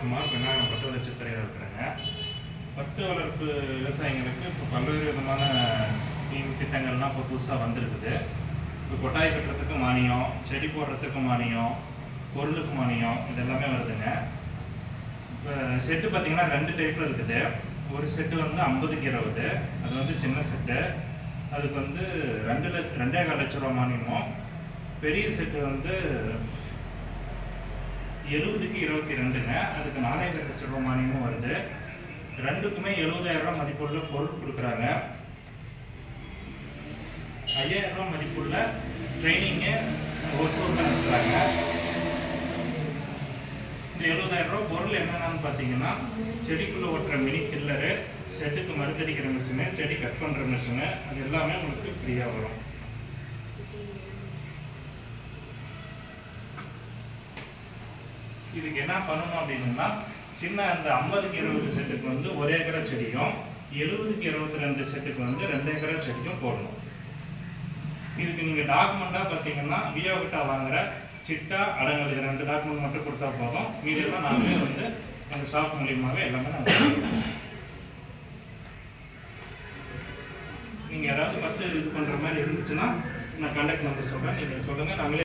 குமார் பெண்ணாகரம் பட்டு வளர்ச்சித்துறையில் இருக்கிறேங்க. பட்டு வளர்ப்பு விவசாயிகளுக்கு இப்போ பல்வேறு விதமான ஸ்கீம் திட்டங்கள்லாம் இப்போ புதுசாக வந்திருக்குது. இப்போ கொட்டாய் கட்டுறதுக்கு மானியம், செடி போடுறதுக்கு மானியம், பொருளுக்கு மானியம், இது எல்லாமே வருதுங்க. இப்போ செட்டு பார்த்தீங்கன்னா 2 டைப்பில் இருக்குது. ஒரு செட்டு வந்து 50க்கு 20, அது வந்து சின்ன செட்டு, அதுக்கு வந்து 2.25 லட்ச ரூபா மானியமும். பெரிய செட்டு வந்து 70க்கு 22ங்க, அதுக்கு 4.5 லட்ச ரூபா மானியமும் வருது. ரெண்டுக்குமே 70,000 ரூபா மதிப்புள்ள பொருள் கொடுக்குறாங்க. 5,000 ரூபா மதிப்புள்ள ட்ரைனிங்கு ஒசூரில் நடத்துகிறாங்க. இந்த 70,000 ரூபா பொருள் என்னென்னு பார்த்தீங்கன்னா, செடிக்குள்ளே ஓட்டுற மினி கில்லரு, செட்டுக்கு மருந்தடிக்கிற மிஷினு, செடி கட் பண்ணுற மிஷினு, அது எல்லாமே உங்களுக்கு ஃப்ரீயாக வரும். இதுக்கு என்ன பண்ணணும் அப்படின்னா, சின்ன அந்த 50க்கு 20 செட்டுக்கு வந்து 1 ஏக்கரா செடியும், 70க்கு 22 செட்டுக்கு வந்து 2 ஏக்கரா செடிக்கும் போடணும். இதுக்கு நீங்கள் டாக்குமெண்ட்டாக பார்த்தீங்கன்னா விஓ கிட்ட வாங்குற சிட்டா அடங்கல், இது 2 டாக்குமெண்ட் மட்டும் கொடுத்தா போதும். மீதெல்லாம் நாங்களே வந்து எங்கள் ஷாப் மூலியமாகவே எல்லாமே நாங்கள் நீங்கள் யாராவது இது பண்ணுற மாதிரி இருந்துச்சுன்னா நான் கான்டாக்ட் நம்பர் சொல்கிறேன், நீங்கள் சொல்லுங்கள், நாங்களே